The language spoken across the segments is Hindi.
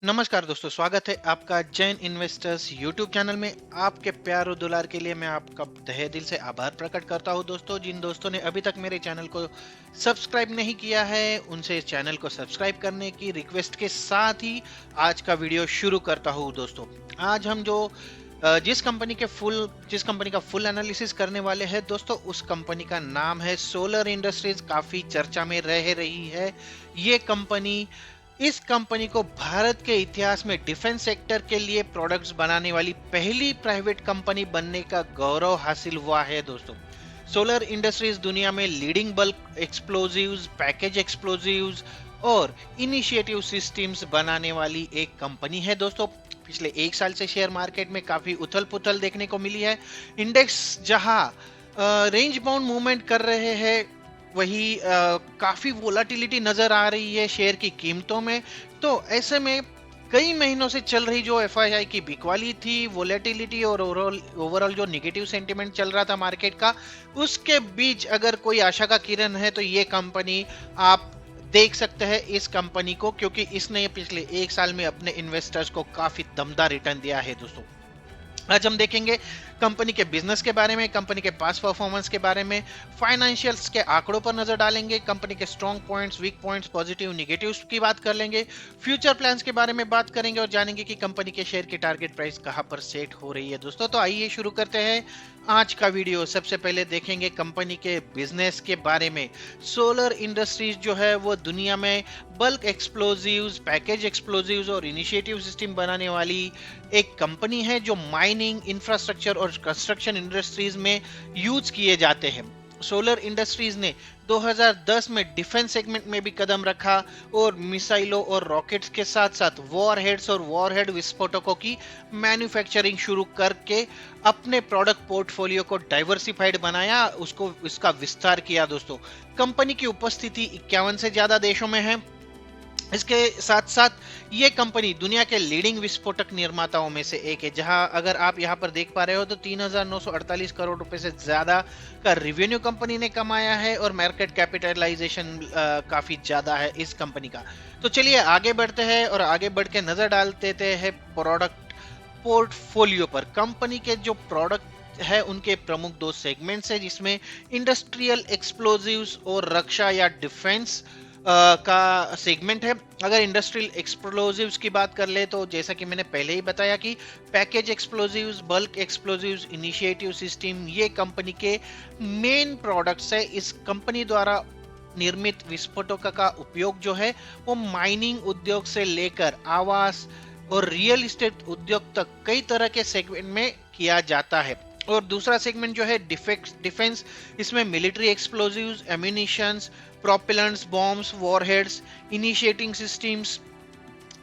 नमस्कार दोस्तों, स्वागत है आपका जैन इन्वेस्टर्स यूट्यूब चैनल में। आपके प्यार और दुलार के लिए मैं आपका तहे दिल से आभार प्रकट करता हूं। दोस्तों, जिन दोस्तों ने अभी तक मेरे चैनल को सब्सक्राइब नहीं किया है, उनसे इस चैनल को सब्सक्राइब करने की रिक्वेस्ट के साथ ही आज का वीडियो शुरू करता हूं। दोस्तों, आज हम जिस कंपनी का फुल एनालिसिस करने वाले हैं दोस्तों, उस कंपनी का नाम है सोलर इंडस्ट्रीज। काफी चर्चा में रह रही है ये कंपनी। इस कंपनी को भारत के इतिहास में डिफेंस सेक्टर के लिए प्रोडक्ट्स बनाने वाली पहली प्राइवेट कंपनी बनने का गौरव हासिल हुआ है। दोस्तों, सोलर इंडस्ट्रीज दुनिया में leading bulk explosives, package explosives और इनिशिएटिव सिस्टम्स बनाने वाली एक कंपनी है। दोस्तों, पिछले एक साल से शेयर मार्केट में काफी उथल पुथल देखने को मिली है। इंडेक्स जहां रेंज बाउंड मूवमेंट कर रहे हैं, वही काफी वोलाटिलिटी नजर आ रही है शेयर की कीमतों में। तो ऐसे में कई महीनों से चल रही जो एफआईआई की बिकवाली थी, वोलेटिलिटी और ओवरऑल जो निगेटिव सेंटीमेंट चल रहा था मार्केट का, उसके बीच अगर कोई आशा का किरण है तो ये कंपनी आप देख सकते हैं इस कंपनी को, क्योंकि इसने पिछले एक साल में अपने इन्वेस्टर्स को काफी दमदार रिटर्न दिया है। दोस्तों, आज हम देखेंगे कंपनी के बिजनेस के बारे में, कंपनी के पास परफॉर्मेंस के बारे में, फाइनेंशियल्स के आंकड़ों पर नजर डालेंगे, कंपनी के strong points, weak points, positive negatives की बात कर लेंगे, फ्यूचर प्लान्स के बारे में बात करेंगे और जानेंगे कि कंपनी के शेयर की टारगेट प्राइस कहां पर सेट हो रही है। दोस्तों, तो आइए शुरू करते हैं आज का वीडियो। सबसे पहले देखेंगे कंपनी के बिजनेस के बारे में। सोलर इंडस्ट्रीज जो है वो दुनिया में बल्क एक्सप्लोजिव्स, पैकेज एक्सप्लोजिव्स और इनिशिएटिव सिस्टम बनाने वाली एक कंपनी है जो माइनिंग, इंफ्रास्ट्रक्चर और कंस्ट्रक्शन इंडस्ट्रीज में यूज किए जाते हैं। सोलर इंडस्ट्रीज ने 2010 में डिफेंस सेगमेंट में भी कदम रखा और मिसाइलों और रॉकेट्स के साथ साथ वॉरहेड्स और वॉरहेड विस्फोटकों की मैन्युफैक्चरिंग शुरू करके अपने प्रोडक्ट पोर्टफोलियो को डाइवर्सिफाइड बनाया, उसको इसका विस्तार किया। दोस्तों, कंपनी की उपस्थिति 51 से ज्यादा देशों में है। इसके साथ साथ ये कंपनी दुनिया के लीडिंग विस्फोटक निर्माताओं में से एक है, जहां अगर आप यहां पर देख पा रहे हो तो 3,948 करोड़ रुपए से ज्यादा का रिवेन्यू कंपनी ने कमाया है और मार्केट कैपिटलाइजेशन काफी ज्यादा है इस कंपनी का। तो चलिए आगे बढ़ते हैं और आगे बढ़ के नजर डाल देते हैं प्रोडक्ट पोर्टफोलियो पर। कंपनी के जो प्रोडक्ट है उनके प्रमुख दो सेगमेंट्स है, जिसमें इंडस्ट्रियल एक्सप्लोजिव्स और रक्षा या डिफेंस का सेगमेंट है। अगर इंडस्ट्रियल एक्सप्लोजिव्स की बात कर ले तो जैसा कि मैंने पहले ही बताया कि package explosives, bulk explosives, initiative system ये कंपनी के मेन प्रोडक्ट्स है। इस कंपनी द्वारा निर्मित विस्फोटकों का उपयोग जो है वो माइनिंग उद्योग से लेकर आवास और रियल एस्टेट उद्योग तक कई तरह के सेगमेंट में किया जाता है। और दूसरा सेगमेंट जो है डिफेंस, इसमें military explosives, ammunitions, propellants, bombs, warheads, initiating systems,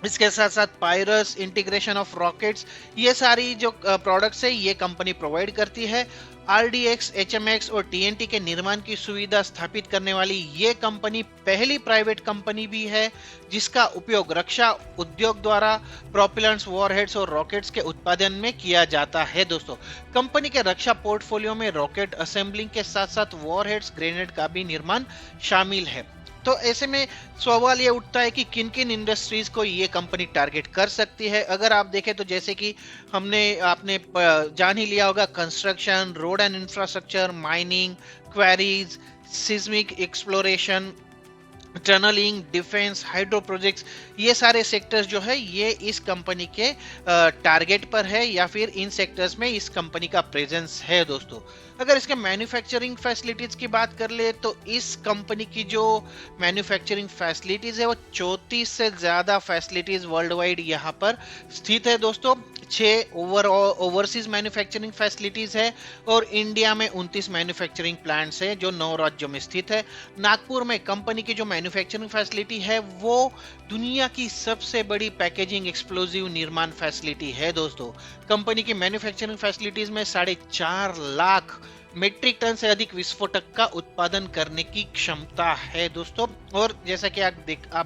इसके साथ साथ पायरस, इंटीग्रेशन ऑफ रॉकेट्स, ये सारी जो प्रोडक्ट्स है ये कंपनी प्रोवाइड करती है। आरडीएक्स, एचएमएक्स और टीएनटी के निर्माण की सुविधा स्थापित करने वाली ये कंपनी पहली प्राइवेट कंपनी भी है जिसका उपयोग रक्षा उद्योग द्वारा प्रोपेलेंट्स, वॉरहेड्स और रॉकेट्स के उत्पादन में किया जाता है। दोस्तों, कंपनी के रक्षा पोर्टफोलियो में रॉकेट असेंबलिंग के साथ साथ वॉरहेड्स, ग्रेनेड का भी निर्माण शामिल है। तो ऐसे में सवाल ये उठता है कि किन किन इंडस्ट्रीज को ये कंपनी टारगेट कर सकती है। अगर आप देखें तो जैसे कि आपने जान ही लिया होगा, construction, road and infrastructure, mining, quarries, seismic exploration, tunnelling, defence, hydro projects, ये सारे सेक्टर्स जो है ये इस कंपनी के टारगेट पर है या फिर इन सेक्टर्स में इस कंपनी का प्रेजेंस है। दोस्तों, अगर इसके मैन्युफैक्चरिंग फैसिलिटीज की बात कर ले तो इस कंपनी की जो मैन्युफैक्चरिंग फैसिलिटीज है वो 34 से ज्यादा फैसिलिटीज वर्ल्ड वाइड यहाँ पर स्थित है। दोस्तों, 6 ओवरसीज मैन्युफैक्चरिंग फैसिलिटीज है और इंडिया में 29 मैन्युफैक्चरिंग प्लांट्स है जो 9 राज्यों में स्थित है। नागपुर में कंपनी की जो मैन्युफैक्चरिंग फैसिलिटी है वो दुनिया की सबसे बड़ी पैकेजिंग एक्सप्लोजिव निर्माण फैसिलिटी है। दोस्तों, कंपनी की मैन्युफैक्चरिंग फैसिलिटीज में 4.5 लाख मीट्रिक टन से अधिक विस्फोटक का उत्पादन करने की क्षमता है। दोस्तों, और जैसा कि आप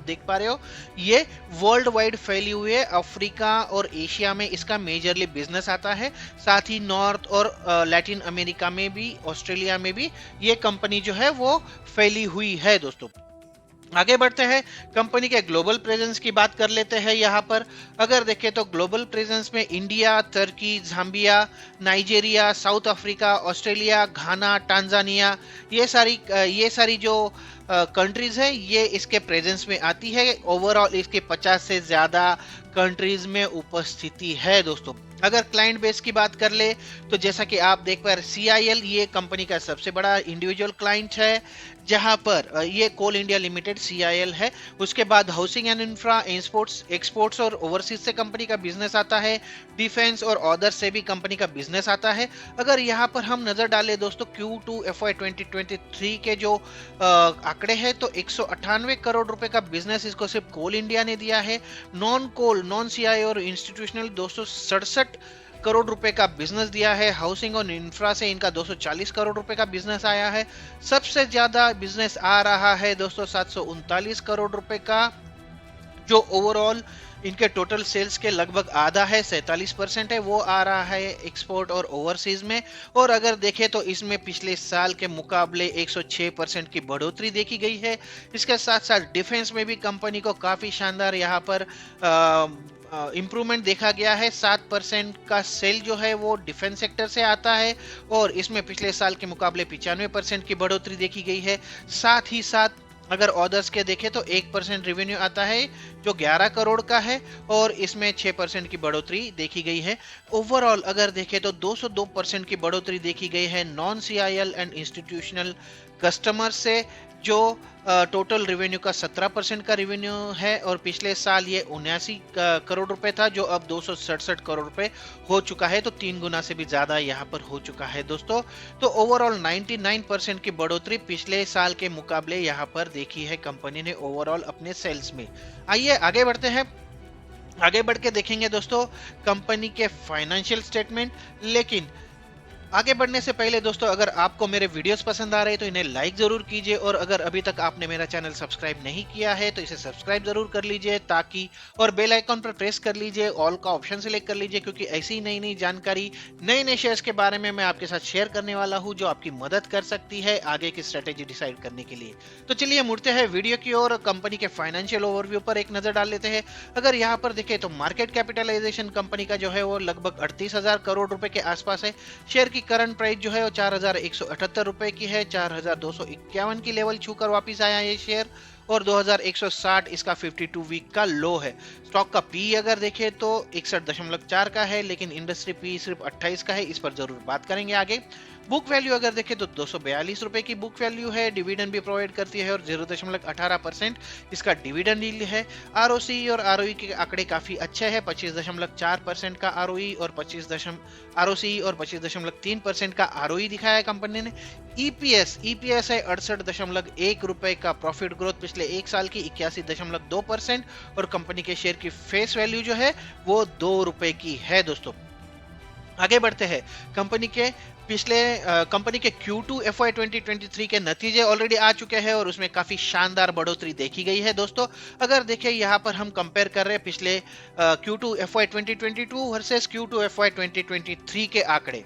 देख पा रहे हो ये वर्ल्ड वाइड फैली हुई है। अफ्रीका और एशिया में इसका मेजरली बिजनेस आता है, साथ ही नॉर्थ और लैटिन अमेरिका में भी, ऑस्ट्रेलिया में भी ये कंपनी जो है वो फैली हुई है। दोस्तों, आगे बढ़ते हैं, कंपनी के ग्लोबल प्रेजेंस की बात कर लेते हैं। यहाँ पर अगर देखें तो ग्लोबल प्रेजेंस में इंडिया, तुर्की, Zambia, Nigeria, South Africa, Australia, Ghana, Tanzania, ये सारी जो कंट्रीज है ये इसके प्रेजेंस में आती है। ओवरऑल इसके 50 से ज्यादा कंट्रीज में उपस्थिति है दोस्तों। अगर क्लाइंट बेस की बात कर ले तो जैसा कि आप देख पा रहे, CIL ये कंपनी का सबसे बड़ा इंडिविजुअल क्लाइंट है, जहां पर ये कोल इंडिया लिमिटेड CIL है। उसके बाद हाउसिंग एंड इंफ्रा, एक्सपोर्ट्स और ओवरसीज से कंपनी का बिजनेस आता है। डिफेंस और अदर से भी कंपनी का बिजनेस आता है। अगर यहाँ पर हम नजर डालें दोस्तों Q2 FY 2023 के जो आंकड़े हैं तो 198 करोड़ रुपए का बिजनेस इसको सिर्फ कोल इंडिया ने दिया है। नॉन CI और इंस्टीट्यूशनल 267 करोड़ रुपए का बिजनेस दिया है। हाउसिंग और इंफ्रा से इनका 240 करोड़ रुपए का बिजनेस आया है। सबसे ज्यादा बिजनेस आ रहा है दोस्तों 739 करोड़ रुपए का, जो ओवरऑल इनके टोटल सेल्स के लगभग आधा है, 47% है, वो आ रहा है एक्सपोर्ट और ओवरसीज में। और अगर देखें तो इसमें पिछले साल के मुकाबले 106% की बढ़ोतरी देखी गई है। इसके साथ साथ डिफेंस में भी कंपनी को काफी शानदार यहाँ पर इंप्रूवमेंट देखा गया है। 7% का सेल जो है वो डिफेंस सेक्टर से आता है और इसमें पिछले साल के मुकाबले 95% की बढ़ोतरी देखी गई है। साथ ही साथ अगर ऑर्डर्स के देखें तो 1% रेवेन्यू आता है जो 11 करोड़ का है और इसमें 6% की बढ़ोतरी देखी गई है। ओवरऑल अगर देखें तो 202% की बढ़ोतरी देखी गई है non CIL and institutional customer से, जो टोटल रेवेन्यू का 17% का रेवेन्यू है। और पिछले साल ये 79 करोड़ रुपए था, जो अब 267 करोड़ रुपए हो चुका है, तो 3 गुना से भी ज्यादा यहाँ पर हो चुका है दोस्तों। तो ओवरऑल 99% की बढ़ोतरी पिछले साल के मुकाबले यहाँ पर देखी है कंपनी ने ओवरऑल अपने सेल्स में। आइए आगे बढ़ते हैं। आगे बढ़ के देखेंगे दोस्तों कंपनी के फाइनेंशियल स्टेटमेंट। लेकिन आगे बढ़ने से पहले दोस्तों, अगर आपको मेरे वीडियोस पसंद आ रहे हैं तो इन्हें लाइक जरूर कीजिए, और अगर अभी तक आपने मेरा चैनल सब्सक्राइब नहीं किया है तो इसे सब्सक्राइब जरूर कर लीजिए, ताकि और बेल आइकॉन पर प्रेस कर लीजिए, ऑल का ऑप्शन सेलेक्ट कर लीजिए, क्योंकि ऐसी नई नई जानकारी, नए नए शेयर्स के बारे में मैं आपके साथ शेयर करने वाला हूं, जो आपकी मदद कर सकती है आगे की स्ट्रेटेजी डिसाइड करने के लिए। तो चलिए मुड़ते हैं वीडियो की ओर, कंपनी के फाइनेंशियल ओवरव्यू पर एक नजर डाल लेते हैं। अगर यहाँ पर देखें तो मार्केट कैपिटलाइजेशन कंपनी का जो है वो लगभग 38,000 करोड़ रुपए के आसपास है। शेयर की करंट प्राइस जो है वो 4,178 रुपए की है। 4,251 की लेवल छूकर वापिस आया ये शेयर, और 2,160 इसका 52 वीक का लो है। स्टॉक का पी अगर देखें तो 61.4 का है, लेकिन इंडस्ट्री पी सिर्फ 28 का है, इस पर जरूर बात करेंगे आगे। बुक वैल्यू अगर देखें तो 242 रुपए की बुक वैल्यू है। डिविडेंड भी प्रोवाइड करती है और 0.18% इसका डिविडेंड यील्ड है। ROC और ROE के आंकड़े काफी अच्छे हैं। 25.4% का ROE और 25.3% का ROE दिखाया है कंपनी ने। EPS है 68.1 रुपए का। प्रॉफिट ग्रोथ पिछले एक साल की 81.2%, और कंपनी के शेयर की फेस वैल्यू जो है वो 2 रुपए की है दोस्तों। आगे बढ़ते हैं। कंपनी के Q2 FY 2023 के नतीजे ऑलरेडी आ चुके हैं और उसमें काफी शानदार बढ़ोतरी देखी गई है दोस्तों। अगर देखें यहाँ पर हम कंपेयर कर रहे हैं पिछले Q2 FY 2022 versus Q2 FY 2023 के आंकड़े।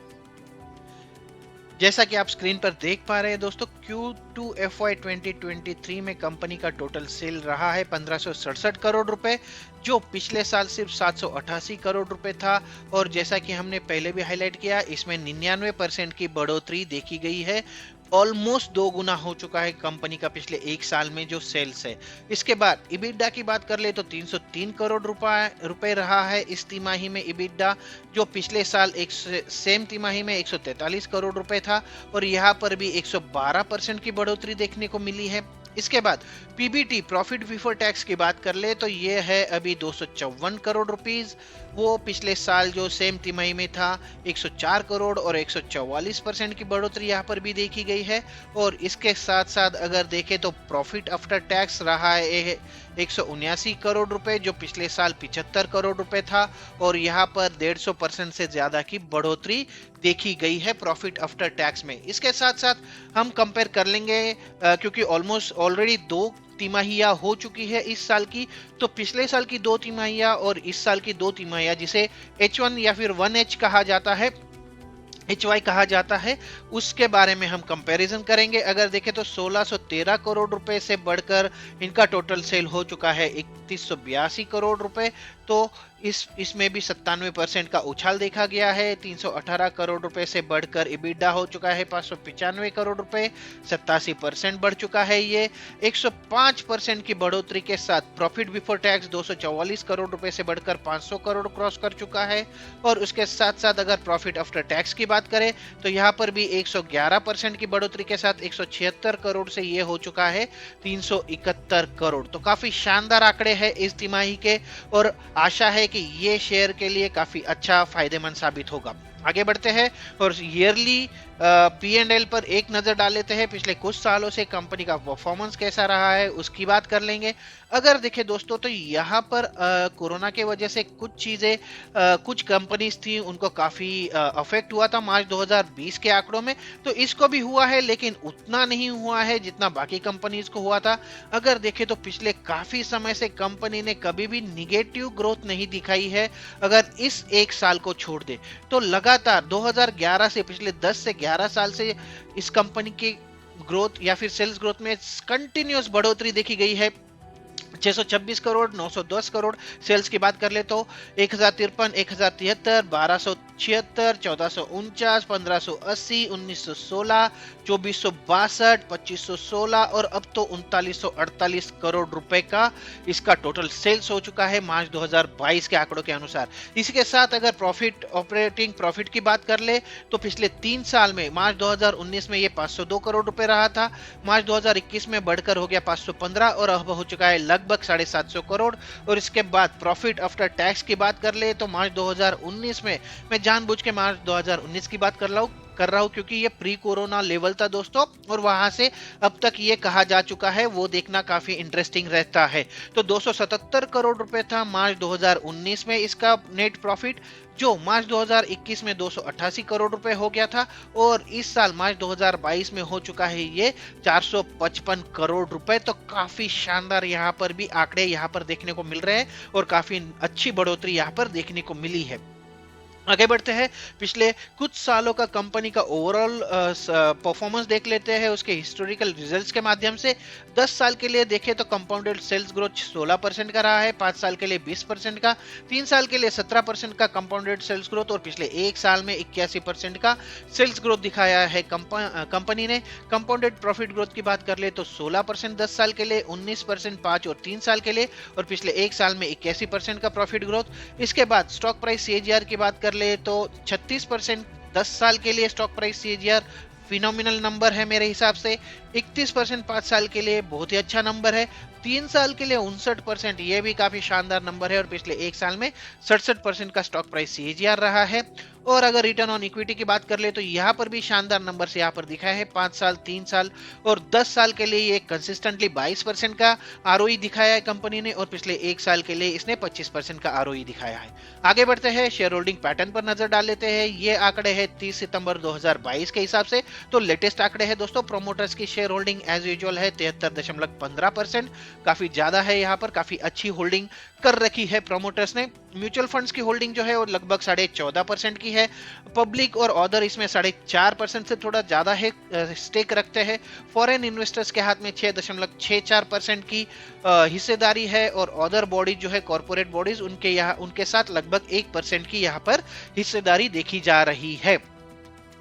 जैसा कि आप स्क्रीन पर देख पा रहे हैं दोस्तों, Q2 FY 2023 में कंपनी का टोटल सेल रहा है 1567 करोड़ रुपए, जो पिछले साल सिर्फ 788 करोड़ रुपए था। और जैसा कि हमने पहले भी हाईलाइट किया, इसमें 99% की बढ़ोतरी देखी गई है। ऑलमोस्ट 2 गुना हो चुका है कंपनी का पिछले एक साल में जो सेल्स है। इसके बाद इबिडा की बात कर ले तो 303 करोड़ रुपए रहा है इस तिमाही में इबिडा, जो पिछले साल एक सेम तिमाही में 143 करोड़ रुपए था, और यहाँ पर भी 112% की बढ़ोतरी देखने को मिली है। इसके बाद PBT, प्रॉफिट बिफोर टैक्स की बात कर ले तो ये है अभी 254 करोड़ रुपीज। वो पिछले साल जो सेम तिमाही में था 104 करोड़, और 144% की बढ़ोतरी यहाँ पर भी देखी गई है। और इसके साथ साथ अगर देखें तो प्रॉफिट आफ्टर टैक्स रहा है 179 करोड़ रुपए, जो पिछले साल 75 करोड़ रुपए था, और यहाँ पर 150% से ज्यादा की बढ़ोतरी देखी गई है प्रॉफिट आफ्टर टैक्स में। इसके साथ साथ हम कंपेयर कर लेंगे क्योंकि ऑलमोस्ट ऑलरेडी 2 तिमाहियां हो चुकी है इस साल की, तो पिछले साल की 2 तिमाहियां और इस साल की 2 तिमाहियां, जिसे H1 या फिर 1H कहा जाता है, HY कहा जाता है, उसके बारे में हम कंपैरिजन करेंगे। अगर देखें तो 1613 करोड़ रुपए से बढ़कर इनका टोटल सेल हो चुका है 3182 करोड़ रुपए। तो इसमें भी 97% का उछाल देखा गया है। 318 करोड़ रुपए से बढ़कर EBITDA हो चुका है 595 करोड़ रुपए, 87% बढ़ चुका है ये। 105% की बढ़ोतरी के साथ प्रॉफिट बिफोर टैक्स 244 करोड़ रुपए से बढ़कर 500 करोड़ क्रॉस कर चुका है। और उसके साथ साथ अगर प्रॉफिट आफ्टर टैक्स की बात करें तो यहाँ पर भी 111% की बढ़ोतरी के साथ 176 करोड़ से ये हो चुका है 371 करोड़। तो काफी शानदार आंकड़े हैं इस तिमाही के, और आशा है कि ये शेयर के लिए काफी अच्छा फायदेमंद साबित होगा। आगे बढ़ते हैं और ईयरली P&L पर एक नजर डाल लेते हैं। पिछले कुछ सालों से कंपनी का परफॉर्मेंस कैसा रहा है उसकी बात कर लेंगे। अगर देखें दोस्तों तो यहाँ पर कोरोना के वजह से कुछ चीजें, कुछ कंपनीज थी उनको काफी अफेक्ट हुआ था मार्च 2020 के आंकड़ों में। तो इसको भी हुआ है, लेकिन उतना नहीं हुआ है जितना बाकी कंपनीज को हुआ था। अगर देखें तो पिछले काफी समय से कंपनी ने कभी भी निगेटिव ग्रोथ नहीं दिखाई है। अगर इस एक साल को छोड़ दे तो लगातार 2011 से, पिछले 10 से 11 साल से इस कंपनी की ग्रोथ या फिर सेल्स ग्रोथ में कंटिन्यूअस बढ़ोतरी देखी गई है। 626 करोड़, 910 करोड़ सेल्स की बात कर ले तो 1053, 1073, 1276, 1449, 1580, 1916, 2462, 2516 और अब तो 3948 करोड़ रुपए का इसका टोटल सेल्स हो चुका है मार्च 2022 के आंकड़ों के अनुसार। इसी के साथ अगर प्रॉफिट, ऑपरेटिंग प्रॉफिट की बात कर ले तो पिछले 3 साल में मार्च 2019 में ये 502 करोड़ रुपए रहा था, मार्च 2021 में बढ़कर हो गया 515 और अब हो चुका है लगभग 750 करोड़। और इसके बाद प्रॉफिट आफ्टर टैक्स की बात कर ले तो मार्च 2019 में, मैं जानबूझ के मार्च 2019 की बात कर रहा हूं क्योंकि ये प्री कोरोना लेवल था दोस्तों, और वहां से अब तक ये कहा जा चुका है, वो देखना काफी इंटरेस्टिंग रहता है। तो 277 करोड़ रुपए था मार्च 2019 में इसका नेट प्रॉफिट, जो मार्च 2021 में 288 करोड़ रुपए हो गया था, और इस साल मार्च 2022 में हो चुका है ये 455 करोड़ रुपए। तो काफी शानदार यहाँ पर भी आंकड़े यहाँ पर देखने को मिल रहे हैं और काफी अच्छी बढ़ोतरी यहाँ पर देखने को मिली है। आगे बढ़ते हैं, पिछले कुछ सालों का कंपनी का ओवरऑल परफॉर्मेंस देख लेते हैं उसके हिस्टोरिकल रिजल्ट्स के माध्यम से। 10 साल के लिए देखें तो कंपाउंडेड सेल्स ग्रोथ 16% का रहा है, 5 साल के लिए 20% का, 3 साल के लिए 17% का कंपाउंडेड सेल्स ग्रोथ, और पिछले एक साल में 81% का सेल्स ग्रोथ दिखाया है कंपनी ने। कंपाउंडेड प्रॉफिट ग्रोथ की बात कर ले तो 16% 10 साल के लिए, 19% 5 और 3 साल के लिए, और पिछले एक साल में 81% का प्रॉफिट ग्रोथ। इसके बाद स्टॉक प्राइस CAGR की बात ले तो 36% 10 साल के लिए stock price CAGR phenomenal number है मेरे हिसाब से। 31% 5 साल के लिए बहुत ही अच्छा नंबर है। 3 साल के लिए 59%, ये भी काफी शानदार नंबर है, और पिछले एक साल में 67% का स्टॉक प्राइस CAGR रहा है। और अगर रिटर्न ऑन इक्विटी की बात कर ले तो यहाँ पर भी शानदार नंबर से यहाँ पर दिखाया है, 5 साल, 3 साल और 10 साल के लिए ये कंसिस्टेंटली 22% का ROE दिखाया है कंपनी ने, और पिछले एक साल के लिए इसने 25% का ROE दिखाया है। आगे बढ़ते हैं, शेयर होल्डिंग पैटर्न पर नजर डाल लेते हैं। ये आंकड़े हैं 30 सितंबर 2022 के हिसाब से, तो लेटेस्ट आंकड़े हैं दोस्तों। प्रोमोटर्स की शेयर होल्डिंग एज यूजुअल है 73.15%, काफी ज्यादा है, यहाँ पर काफी अच्छी होल्डिंग कर रखी है प्रोमोटर्स ने। म्यूचुअल फंड्स की होल्डिंग जो है वो लगभग 14.5% की है। पब्लिक और अदर इसमें 4.5% से थोड़ा ज्यादा है, स्टेक रखते हैं। फॉरेन इन्वेस्टर्स के हाथ में 6.64% की हिस्सेदारी है, और अदर बॉडीज जो है कॉर्पोरेट बॉडीज, उनके साथ लगभग 1% की यहाँ पर हिस्सेदारी देखी जा रही है।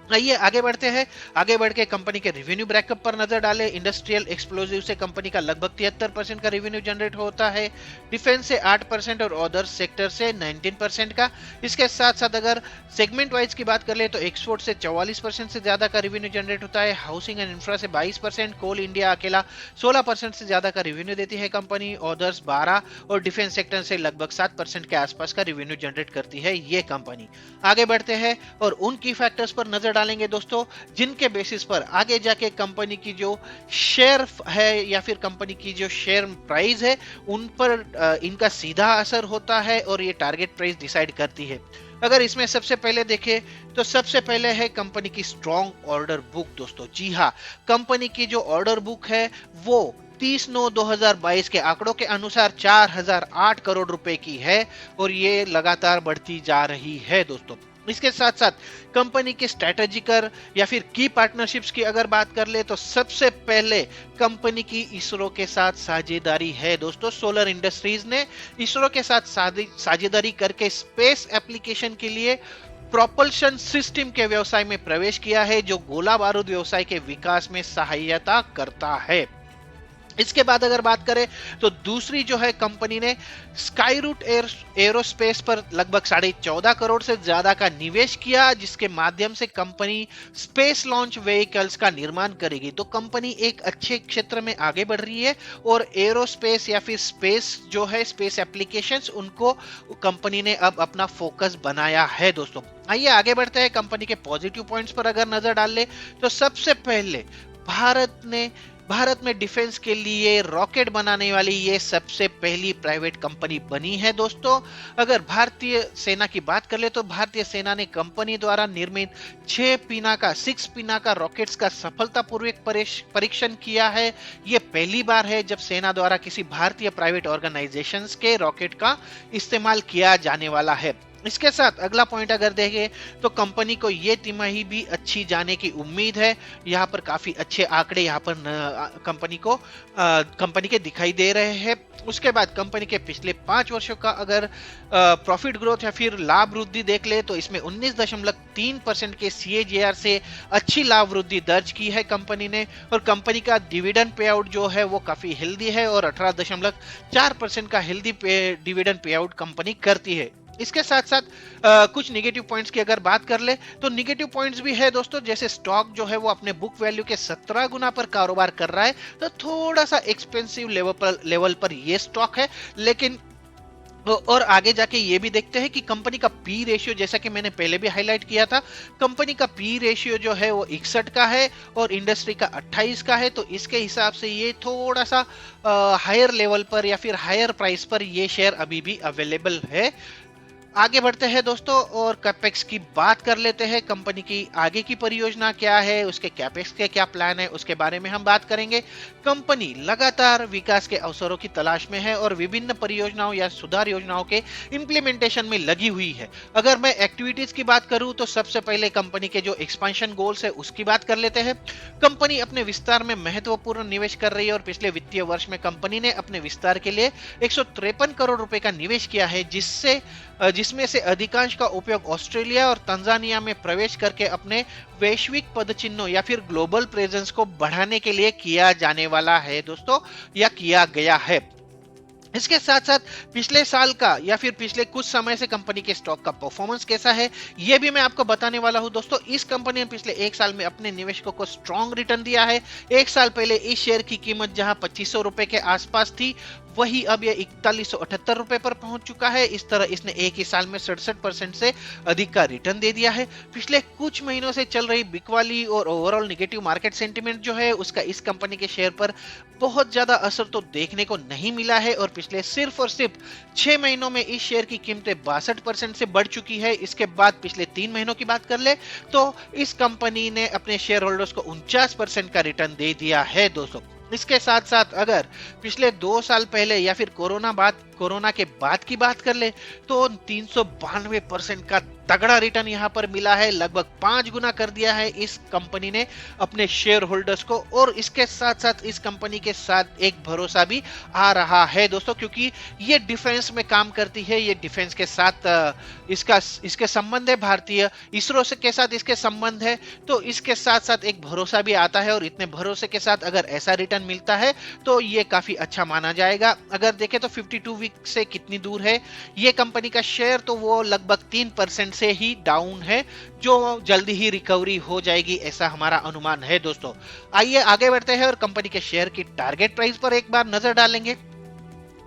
आइए आगे बढ़ते हैं। आगे बढ़ के कंपनी के रेवेन्यू ब्रेकअप पर नजर डालें। इंडस्ट्रियल एक्सप्लोजिव से कंपनी का लगभग 73% का रेवेन्यू जनरेट होता है, डिफेंस से 8% और अदर सेक्टर से 19% का। इसके साथ साथ अगर सेगमेंट वाइज की बात कर ले तो एक्सपोर्ट से 44% से ज्यादा का रेवेन्यू जनरेट होता है, हाउसिंग एंड इंफ्रा से 22%, कोल इंडिया अकेला 16% से ज्यादा का रेवेन्यू देती है कंपनी, अदर्स 12 और डिफेंस सेक्टर से लगभग 7% के आसपास का रेवेन्यू जनरेट करती है ये कंपनी। आगे बढ़ते हैं और उन की फैक्टर्स पर नजर डालेंगे दोस्तों, जिनके बेसिस पर आगे जाके कंपनी की जो शेयर है या फिर कंपनी की जो शेयर प्राइस है उन पर इनका सीधा असर होता है, और ये टारगेट प्राइस डिसाइड करती है। अगर इसमें सबसे पहले देखें तो सबसे पहले है कंपनी की स्ट्रॉन्ग ऑर्डर बुक दोस्तों। जी हाँ, कंपनी की जो ऑर्डर बुक है वो 30/9/2022 के आंकड़ों के अनुसार 4008 करोड़ रुपए की है, और ये लगातार बढ़ती जा रही है दोस्तों। इसके साथ साथ कंपनी के स्ट्रेटेजिकर या फिर की पार्टनरशिप्स की अगर बात कर ले तो सबसे पहले कंपनी की इसरो के साथ साझेदारी है दोस्तों। सोलर इंडस्ट्रीज ने इसरो के साथ साझेदारी करके स्पेस एप्लीकेशन के लिए प्रोपल्शन सिस्टम के व्यवसाय में प्रवेश किया है, जो गोला बारूद व्यवसाय के विकास में सहायता करता है। इसके बाद अगर बात करें तो दूसरी जो है, कंपनी ने स्काईरूट एरोस्पेस पर लगभग 14.5 करोड़ से ज्यादा का निवेश किया, जिसके माध्यम से कंपनी स्पेस लॉन्च व्हीकल्स का निर्माण करेगी। तो कंपनी एक अच्छे क्षेत्र में आगे बढ़ रही है और एरोस्पेस या फिर स्पेस जो है, स्पेस एप्लीकेशंस, उनको कंपनी ने अब अपना फोकस बनाया है दोस्तों। आइए आगे बढ़ते हैं। कंपनी के पॉजिटिव पॉइंट्स पर अगर नजर डाल ले तो सबसे पहले भारत में डिफेंस के लिए रॉकेट बनाने वाली ये सबसे पहली प्राइवेट कंपनी बनी है दोस्तों। अगर भारतीय सेना की बात कर ले तो भारतीय सेना ने कंपनी द्वारा निर्मित 6 पिनाका रॉकेट्स का सफलतापूर्वक परीक्षण किया है। ये पहली बार है जब सेना द्वारा किसी भारतीय प्राइवेट ऑर्गेनाइजेशंस के रॉकेट का इस्तेमाल किया जाने वाला है। इसके साथ अगला पॉइंट अगर देखें तो कंपनी को ये तिमाही भी अच्छी जाने की उम्मीद है। यहाँ पर काफी अच्छे आंकड़े यहाँ पर कंपनी के दिखाई दे रहे हैं। उसके बाद कंपनी के पिछले 5 वर्षों का अगर प्रॉफिट ग्रोथ या फिर लाभ वृद्धि देख ले तो इसमें 19.3% के CAGR से अच्छी लाभ वृद्धि दर्ज की है कंपनी ने। और कंपनी का डिविडेंड पे आउट जो है वो काफी हेल्दी है और 18.4% का healthy dividend pay out company करती है। इसके साथ साथ कुछ निगेटिव पॉइंट्स की अगर बात कर ले तो निगेटिव पॉइंट्स भी है दोस्तों, जैसे स्टॉक जो है वो अपने बुक वैल्यू के 17 गुना पर कारोबार कर रहा है, तो थोड़ा सा एक्सपेंसिव लेवल पर ये स्टॉक है। लेकिन और आगे जाके ये भी देखते हैं कि कंपनी का पी रेशियो, जैसा कि मैंने पहले भी हाईलाइट किया था, कंपनी का पी रेशियो जो है वो 61 का है और इंडस्ट्री का 28 का है। तो इसके हिसाब से ये थोड़ा सा हायर लेवल पर या फिर हायर प्राइस पर ये शेयर अभी भी अवेलेबल है। आगे बढ़ते हैं दोस्तों और कैपेक्स की बात कर लेते हैं। कंपनी की आगे की परियोजना क्या है, उसके कैपेक्स के क्या प्लान है, उसके बारे में हम बात करेंगे। कंपनी लगातार विकास के अवसरों की तलाश में है और विभिन्न परियोजनाओं या सुधार योजनाओं के इंप्लीमेंटेशन में लगी हुई है। अगर मैं एक्टिविटीज की बात करूं तो सबसे पहले कंपनी के जो एक्सपेंशन गोल्स है उसकी बात कर लेते हैं। कंपनी अपने विस्तार में महत्वपूर्ण निवेश कर रही है और पिछले वित्तीय वर्ष में कंपनी ने अपने विस्तार के लिए 153 करोड़ रुपए का निवेश किया है, जिसमें से अधिकांश का उपयोग ऑस्ट्रेलिया और तंजानिया में प्रवेश करके अपने वैश्विक पदचिन्हों या फिर ग्लोबल प्रेजेंस को बढ़ाने के लिए किया जाने वाला है दोस्तों, या किया गया है। इसके साथ साथ पिछले साल का या फिर पिछले कुछ समय से कंपनी के स्टॉक का परफॉर्मेंस कैसा है यह भी मैं आपको बताने वाला हूं दोस्तों। इस कंपनी ने पिछले 1 साल में अपने निवेशकों को स्ट्रॉन्ग रिटर्न दिया है। 1 साल पहले इस शेयर की कीमत जहां 2500 रुपए के आसपास थी, वही अब यह 4178 रुपए पर पहुंच चुका है। इस तरह इसने एक ही साल में 67% से अधिक का रिटर्न दे दिया है। पिछले कुछ महीनों से चल रही बिकवाली और ओवरऑल नेगेटिव मार्केट सेंटीमेंट जो है उसका इस कंपनी के शेयर पर बहुत ज्यादा असर तो देखने को नहीं मिला है और पिछले सिर्फ और सिर्फ 6 महीनों में इस शेयर की कीमतें 62% से बढ़ चुकी है। इसके बाद पिछले 3 महीनों की बात कर ले तो इस कंपनी ने अपने शेयर होल्डर्स को 49% का रिटर्न दे दिया है दोस्तों। इसके साथ साथ अगर पिछले 2 साल पहले या फिर कोरोना के बाद की बात कर ले तो 392% का तगड़ा रिटर्न यहां पर मिला है। लगभग 5 गुना कर दिया है इस कंपनी ने अपने शेयर होल्डर्स को। और इसके साथ साथ इस कंपनी के साथ एक भरोसा भी आ रहा है दोस्तों, क्योंकि ये डिफेंस में काम करती है। ये डिफेंस के साथ इसके संबंध है, भारतीय इसरो के साथ इसके संबंध है, तो इसके साथ साथ एक भरोसा भी आता है। और इतने भरोसे के साथ अगर ऐसा रिटर्न मिलता है तो ये काफी अच्छा माना जाएगा। अगर देखें तो 52 वीक से कितनी दूर है ये कंपनी का शेयर, तो वो लगभग 3% से ही डाउन है, जो जल्दी ही रिकवरी हो जाएगी ऐसा हमारा अनुमान है दोस्तों। आइए आगे बढ़ते हैं और कंपनी के शेयर की टारगेट प्राइस पर एक बार नजर डालेंगे।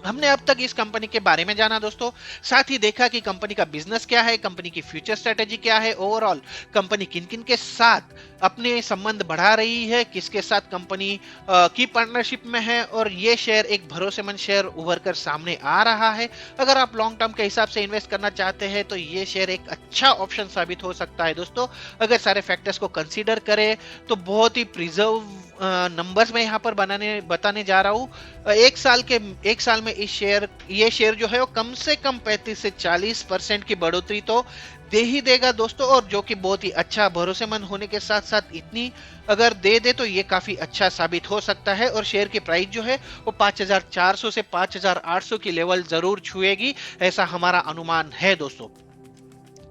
हमने अब तक इस कंपनी के बारे में जाना दोस्तों, साथ ही देखा कि कंपनी का बिजनेस क्या है, कंपनी की फ्यूचर स्ट्रेटेजी क्या है, ओवरऑल कंपनी किन किन के साथ अपने संबंध बढ़ा रही है, किसके साथ कंपनी की पार्टनरशिप में है, और ये शेयर एक भरोसेमंद शेयर उभर कर सामने आ रहा है। अगर आप लॉन्ग टर्म के हिसाब से इन्वेस्ट करना चाहते हैं तो ये शेयर एक अच्छा ऑप्शन साबित हो सकता है दोस्तों। अगर सारे फैक्टर्स को कंसीडर करें तो बहुत ही प्रिजर्व नंबर्स में यहाँ पर बताने जा रहा हूँ। एक साल में ये शेयर जो है वो कम से कम 35 से 40% की बढ़ोतरी तो दे ही देगा दोस्तों, और जो कि बहुत ही अच्छा भरोसेमंद होने के साथ साथ इतनी अगर दे दे तो ये काफी अच्छा साबित हो सकता है। और शेयर की प्राइस जो है वो 5400 से 5800 की लेवल जरूर छुएगी, ऐसा हमारा अनुमान है दोस्तों।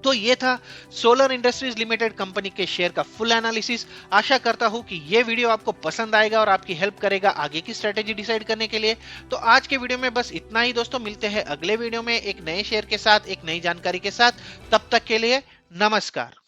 तो ये था सोलर इंडस्ट्रीज लिमिटेड कंपनी के शेयर का फुल एनालिसिस। आशा करता हूं कि ये वीडियो आपको पसंद आएगा और आपकी हेल्प करेगा आगे की स्ट्रेटेजी डिसाइड करने के लिए। तो आज के वीडियो में बस इतना ही दोस्तों, मिलते हैं अगले वीडियो में एक नए शेयर के साथ, एक नई जानकारी के साथ। तब तक के लिए नमस्कार।